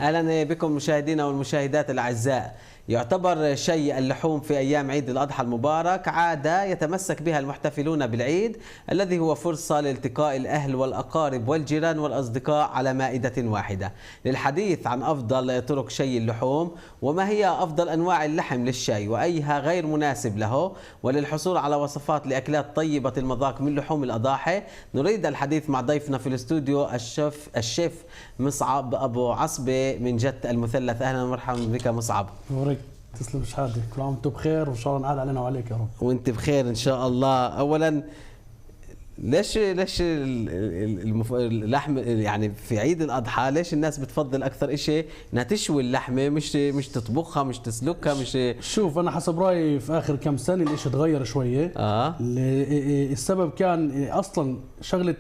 أهلا بكم مشاهدينا والمشاهدات الأعزاء. يعتبر شيء اللحوم في أيام عيد الأضحى المبارك عادة يتمسك بها المحتفلون بالعيد، الذي هو فرصة لالتقاء الأهل والأقارب والجيران والأصدقاء على مائدة واحدة. للحديث عن أفضل طرق شيء اللحوم وما هي أفضل أنواع اللحم للشاي وأيها غير مناسب له، وللحصول على وصفات لأكلات طيبة المذاق من لحوم الأضاحي، نريد الحديث مع ضيفنا في الاستوديو الشيف مصعب أبو عصبة من جدة المثلث. أهلا ومرحبا بك مصعب. تسلم شحاتك، كل عام وانتم بخير وان شاء الله نعاد علينا وعليك يا رب. وانت بخير ان شاء الله. اولا ليش اللحم يعني في عيد الاضحى ليش الناس بتفضل اكثر شيء انها تشوي اللحمه مش تطبخها مش تسلكها مش؟ شوف انا حسب رايي في اخر كم سنه الاشي تغير شويه. السبب كان اصلا شغله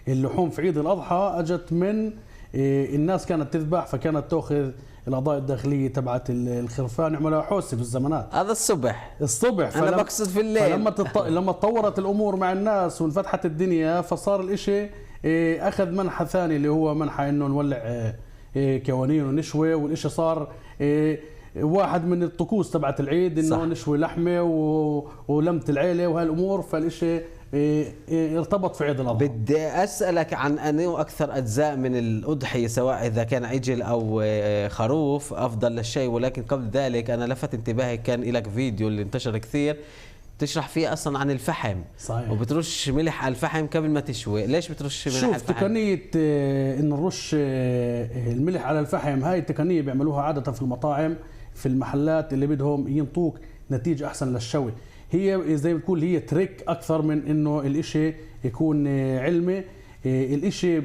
اللحوم في عيد الاضحى اجت من الناس كانت تذبح، فكانت تاخذ الاعضاء الداخليه تبعت الخرفان يعملوها حوسه في الزمانات. هذا الصبح انا بقصد في الليل. لما تطورت الامور مع الناس وانفتحت الدنيا فصار الاشي اخذ منحى ثاني اللي هو منحى انه نولع كوانين ونشوي، والاشي صار واحد من الطقوس تبعت العيد انه نشوي لحمه ولمت العيله وهالامور، فالاشي ارتبط في عيد الأضحى. بدي أسألك عن أنه أكثر أجزاء من الأضحية سواء إذا كان عجل أو خروف أفضل للشيء، ولكن قبل ذلك أنا لفت انتباهي كان لك فيديو اللي انتشر كثير تشرح فيه أصلا عن الفحم. صحيح. وبترش ملح على الفحم قبل ما تشوي. ليش بترش ملح على الفحم؟ شوف تقنية إن نرش الملح على الفحم، هاي التقنية بيعملوها عادة في المطاعم في المحلات اللي بدهم ينطوك نتيجة أحسن للشوي. هي زي ما بتقول هي تريك اكثر من انه الاشي يكون علمي. الاشي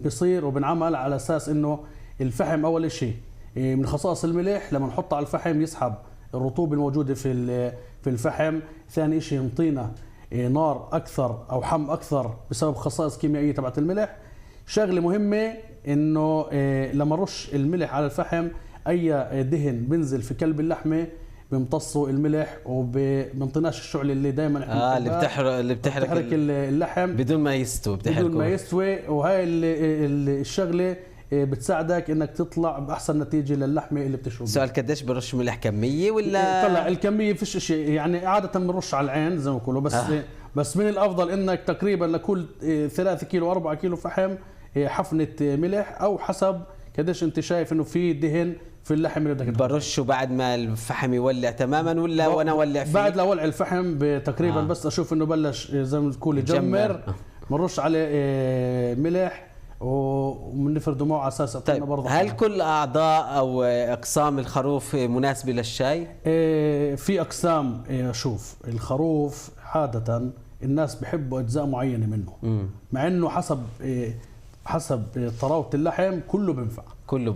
بصير وبنعمل على اساس انه الفحم اول اشي من خصائص الملح لما نحطه على الفحم يسحب الرطوبه الموجوده في الفحم. ثاني اشي ينطينا نار اكثر او حم اكثر بسبب خصائص كيميائيه تبعت الملح. شغله مهمه انه لما نرش الملح على الفحم اي دهن بنزل في كلب اللحمه بيمتصوا الملح وبنطيناش الشعله اللي دائما اللي بتحرق اللحم بدون ما يستوي، بدون ما يستوي. وهي الشغله بتساعدك انك تطلع باحسن نتيجه للحمه اللي بتشوي. سؤال قديش برش ملح، كميه ولا؟ طلع الكميه فيش شيء، يعني عاده بنرش على العين زي ما بقولوا بس من الافضل انك تقريبا لكل 3 كيلو 4 كيلو فحم حفنه ملح او حسب قديش انت شايف انه في دهن في اللحم اللي بدك برشه بعد ما الفحم يولع تماما ولا وانا اولع فيه؟ بعد لا ولع الفحم تقريبا بس اشوف انه بلش زي ما تقول يجمر بنرش عليه ملح وبنفرد دموع على اساس طيب برضه. هل كل اعضاء او اقسام الخروف مناسبه للشاي؟ في اقسام. شوف الخروف عاده الناس بحبوا اجزاء معينه منه مع انه حسب طراوه اللحم كله بينفع.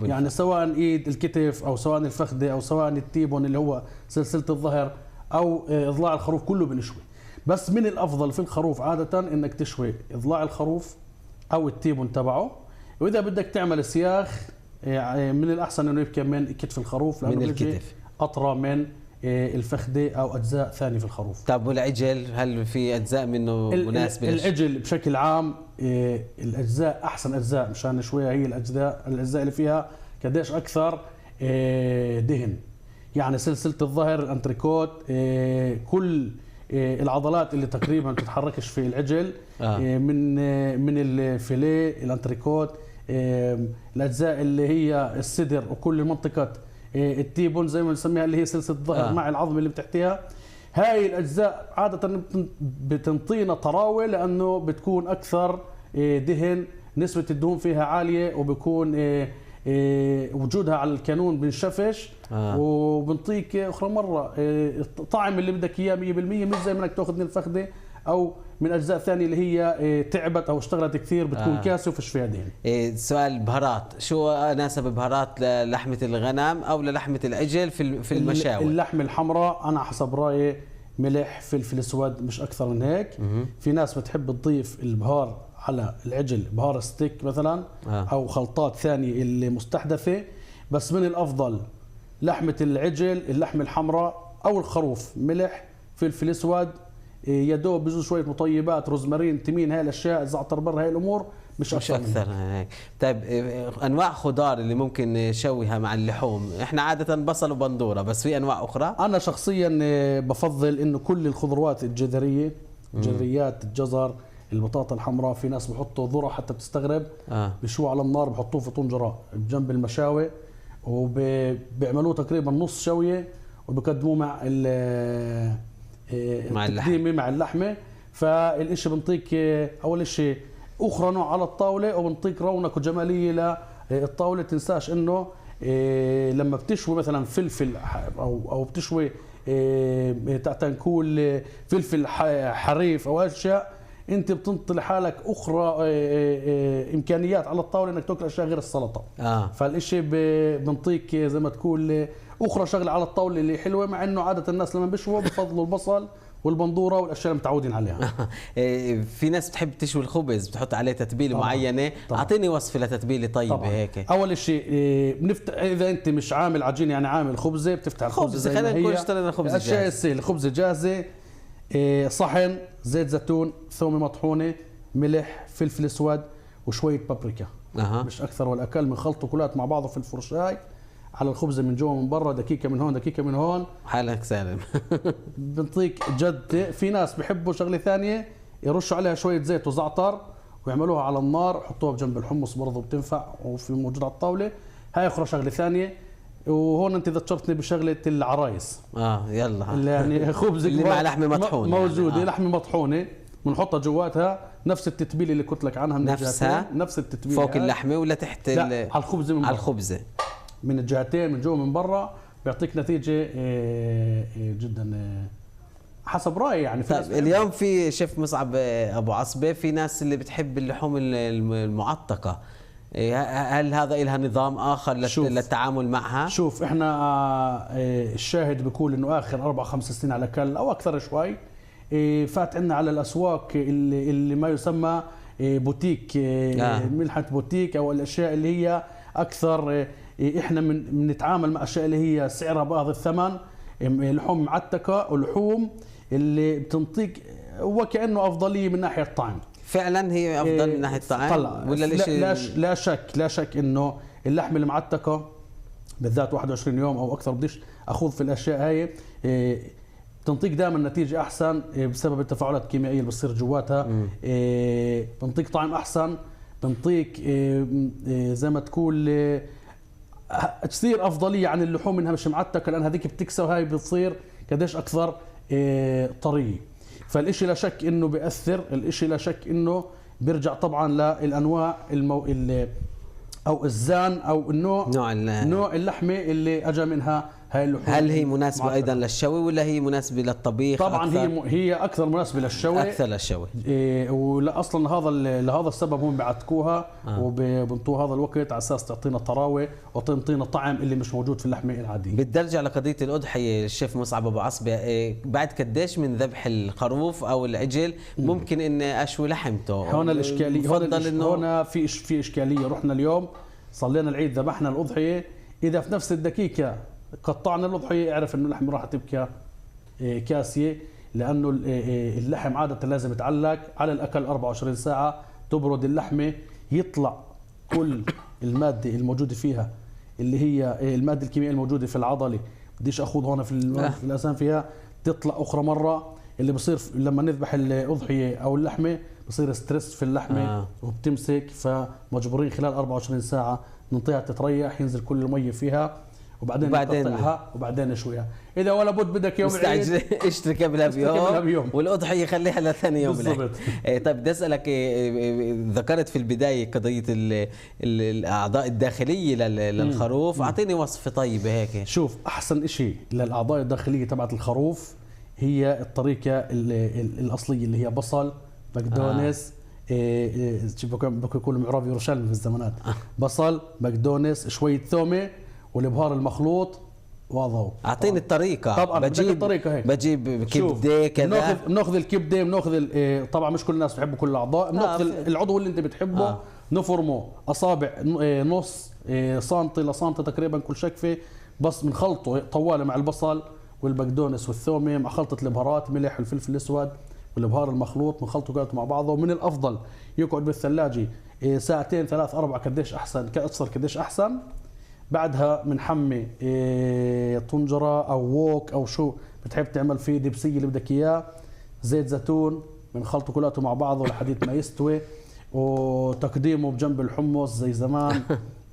يعني سواء ايد الكتف او سواء الفخذه او سواء التيبون اللي هو سلسله الظهر او اضلاع الخروف كله بنشوي. بس من الافضل في الخروف عاده انك تشوي اضلاع الخروف او التيبون تبعه، واذا بدك تعمل سياخ من الاحسن انه يبقى من كتف الخروف لانه من الكتف اطرى من الفخذه او اجزاء ثانيه في الخروف. طب والعجل هل في اجزاء منه مناسبه؟ العجل بشكل عام الاجزاء احسن اجزاء مشان نشويها هي الاجزاء اللي فيها قديش اكثر دهن، يعني سلسله الظهر الانتريكوت كل العضلات اللي تقريبا بتتحركش في العجل من الفيليه الانتريكوت الاجزاء اللي هي الصدر وكل منطقه التيبون زي ما نسميها اللي هي سلسله الظهر مع العظم اللي بتحتها. هاي الاجزاء عاده بتنطينا طراوه لانه بتكون اكثر دهن، نسبه الدهون فيها عاليه وبكون وجودها على الكانون بنشفش وبنطيك اخرى مره الطعم اللي بدك اياه 100%، مش زي ما انك تاخذ من الفخذه او من اجزاء ثانيه اللي هي تعبت او اشتغلت كثير بتكون كاسه وفيش فيها دهن. سؤال بهارات، شو اناسب بهارات للحمه الغنم او للحمه العجل في المشاوي؟ اللحمه الحمراء انا حسب رايي ملح فلفل اسود مش اكثر من هيك. في ناس بتحب تضيف البهار على العجل بهار ستيك مثلا او خلطات ثانيه اللي مستحدثه، بس من الافضل لحمه العجل اللحمه الحمراء او الخروف ملح فلفل اسود يا دوب بجوز شويه مطيبات روزمارين تمين، هاي الاشياء زعتر برا هاي الامور مش مش اكثر من اكثر هيك. طيب انواع خضار اللي ممكن نشويها مع اللحوم؟ احنا عاده بصل وبندوره، بس في انواع اخرى؟ انا شخصيا بفضل انه كل الخضروات الجذريه، جذريات الجزر، البطاطا الحمراء، في ناس بحطوا ذره حتى بتستغرب، بشوي على النار بحطوه في طنجره بجنب المشاوي، وبيعملوه تقريبا نص شويه، وبقدموه مع التقديمه مع اللحمه. فالاشي بنطيك اول اشي اخرى نوع على الطاوله، وبنطيك رونق وجماليه للطاوله. تنساش انه لما بتشوي مثلا فلفل او بتشوي تنكول فلفل حريف او اشياء، انت بتنطي لحالك اخرى امكانيات على الطاوله انك تاكل اشياء غير السلطه. فالاشي بنطيك زي ما تقول اخرى شغله على الطاوله اللي حلوه، مع انه عاده الناس لما بيشووا بفضلوا البصل والبندوره والاشياء اللي متعودين عليها. في ناس بتحب تشوي الخبز بتحط عليه تتبيله معينه، اعطيني وصفه لتتبيله طيبه طبعاً. هيك اول شيء اذا انت مش عامل عجينه يعني عامل خبزه، بتفتح الخبزه زي ما هي. خلينا نقول اشترينا خبزه جاهزه، الخبزه جاهزه، صحن زيت زيتون، ثومه مطحونه، ملح، فلفل اسود، وشويه بابريكا. مش اكثر ولا اقل. بنخلطه كلات مع بعضه في الفرشاي على الخبزه من جوا ومن برا، دقيقه من هون دقيقه من هون، حالك سالم. بنطيك جد. في ناس بحبوا شغله ثانيه، يرشوا عليها شويه زيت وزعتر ويعملوها على النار، حطوها بجنب الحمص برضه بتنفع، وفي موجود على الطاوله. هاي اخرى شغله ثانيه. وهون انت ذكرتني بشغله العرايس. يلا اللي يعني خبز اللي مع لحمه مطحونه موجوده يعني. لحمه مطحونه بنحطها جواتها، نفس التتبيله اللي قلت لك عنها من نفسها، نفس التتبيله فوق اللحمه ولا تحت؟ لا على الخبزه من على الخبزه من الجهتين، من جوا ومن برا، بيعطيك نتيجه جدا حسب رايي يعني. طيب اليوم في شيف مصعب ابو عصبه، في ناس اللي بتحب اللحوم المعتقه، هل هذا لها نظام اخر للتعامل معها؟ شوف احنا الشاهد بيقول انه اخر 4-5 سنين على الاقل او اكثر شوي فات عندنا على الاسواق اللي ما يسمى بوتيك، ملحه بوتيك، او الاشياء اللي هي اكثر احنا بنتعامل مع اشياء اللي هي سعرها بعض الثمن، لحوم معتقه ولحوم اللي بتنطيك وكانه افضليه من ناحيه الطعم. فعلا هي افضل من ناحيه الطعم ولا لا شك انه اللحم المعتقه بالذات 21 يوم او اكثر، بديش اخوض في الاشياء هاي، بتنطيك دائما نتيجه احسن بسبب التفاعلات الكيميائيه اللي بتصير جواتها. بتنطيك طعم احسن، بتنطيك زي ما تقول تصير افضليه عن اللحوم انها مش معتقه، لان هذيك بتكسر، هاي بتصير قديش اكثر طريه. فالاشي لا شك انه بيأثر، الاشي لا شك انه بيرجع طبعا للانواع او الزان او نوع اللحمه اللي اجى منها هاي اللحوم. هل هي مناسبه ايضا للشوي ولا هي مناسبه للطبيخ؟ طبعا أكثر؟ هي اكثر مناسبه للشوي، اكثر للشوي. ولا اصلا لهذا السبب هم بيعتقوها وبنطوها هذا الوقت على اساس تعطينا طراوه وتعطينا طعم اللي مش موجود في اللحمه العاديه. بدي ارجع لقضيه الاضحيه. الشيف مصعب ابو عصبه، بعد قديش من ذبح الخروف او العجل ممكن ان اشوي لحمته؟ هون الاشكاليه، هون في اشكاليه. رحنا اليوم صلينا العيد، ذبحنا الاضحيه، اذا في نفس الدقيقه قطعنا الاضحيه اعرف انه اللحم راح تبكى كاسيه، لانه اللحم عاده لازم يتعلق على الاقل 24 ساعه، تبرد اللحمه، يطلع كل الماده الموجوده فيها اللي هي الماده الكيميائيه الموجوده في العضله. بديش اخوض هون في الاسام فيها، تطلع اخرى مره. اللي بصير لما نذبح الاضحيه او اللحمه بصير ستريس في اللحمه وبتمسك، فمجبورين خلال 24 ساعه ننطيها تتريح، ينزل كل المي فيها، وبعدين نقطعها وبعدين نشويها. اذا ولا بد بدك يوم العيد اشتري قبلها بيوم والاضحيه خليها لثاني يوم بالضبط. طيب بدي اسالك، ذكرت في البدايه قضيه الاعضاء الداخليه للخروف، اعطيني وصفه طيبه هيك. شوف احسن شيء للاعضاء الداخليه تبعت الخروف هي الطريقه الاصليه اللي هي بصل، بقدونس، بيقولوا معراب يروشلم في الزمانات، بصل، بقدونس، شويه ثومه والابهار المخلوط وضعه. اعطيني الطريقه. طبعا بجيب الطريقه هيك، بجيب كبده كذا، بناخذ الكبده، بناخذ طبعا مش كل الناس بتحبوا كل الاعضاء، بناخذ العضو اللي انت بتحبه، نفرمه اصابع نص سنتي لسنتي تقريبا كل شكفه، بس بنخلطه طواله مع البصل والبقدونس والثومه مع خلطه البهارات، ملح والفلفل الاسود والابهار المخلوط، بنخلطه كله مع بعضه. ومن الافضل يقعد بالثلاجه ساعتين 3 4 قديش احسن، كأصفر قديش احسن. بعدها بنحمي طنجره او ووك او شو بتحب تعمل فيه، دبسيه اللي بدك اياه، زيت زيتون، بنخلطه كلياته مع بعضه لحديت ما يستوي، وتقديمه بجنب الحمص زي زمان.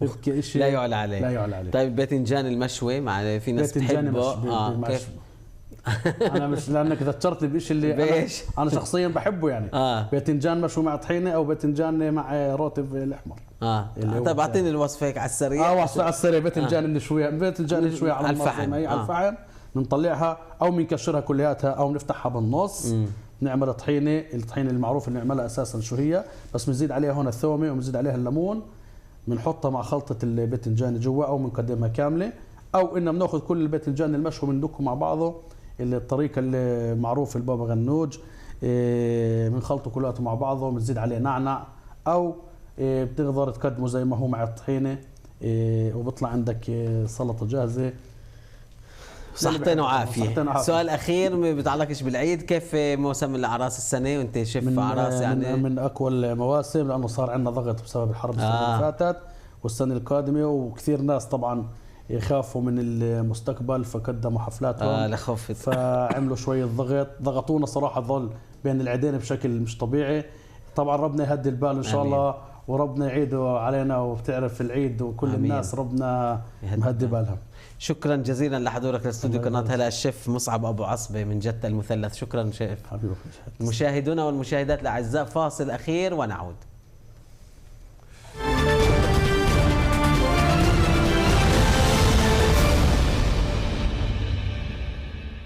بيبكي شيء لا يعلى عليه. لا يعلى عليه. طيب باذنجان المشوي مع في ناس بتحبه كيف؟ انا مش لانك ذكرتني بشيء اللي بيش؟ أنا شخصيا بحبه يعني. باذنجان مشوي مع طحينه او باذنجان مع راتب الاحمر. طيب اعطيني الوصفه هيك على السريع. وصفه على السريع. باذنجان بنشويها، باذنجان بنشويها على الفحم. على الفحم بنطلعها او بنكشرها كلياتها او بنفتحها بالنص. بنعمل طحينه، الطحينه المعروف اللي نعملها اساسا شو هي، بس بنزيد عليها هون الثومه وبنزيد عليها الليمون، بنحطها مع خلطه الباذنجان جوا او بنقدمها كامله، او انه بناخذ كل الباذنجان المشوي بندكه مع بعضه الطريقه المعروفه البابا غنوج، بنخلطه كلياته مع بعضه، بنزيد عليه نعنع، او بتقدر تقدمه زي ما هو مع الطحينه، وبطلع عندك سلطه جاهزه. صحتين وعافيه. سؤال اخير ما بيتعلقش بالعيد، كيف موسم الاعراس السنه وانت شيف اعراس؟ يعني من اقوى المواسم، لانه صار عندنا ضغط بسبب الحرب السنه اللي فاتت والسنه القادمه، وكثير ناس طبعا يخافوا من المستقبل فقدموا حفلاتهم لخفت فعملوا شويه ضغطونا صراحه، ظل بين العيدين بشكل مش طبيعي. طبعا ربنا يهدي البال ان شاء الله، وربنا يعيده علينا، وبتعرف العيد وكل أمين. الناس ربنا مهدي بالها. شكرا جزيلا لحضورك لاستوديو قناه هلا الشيف مصعب ابو عصبه من جدة المثلث. شكرا شيف. حبيبي. مشاهدونا والمشاهدات الاعزاء، فاصل اخير ونعود.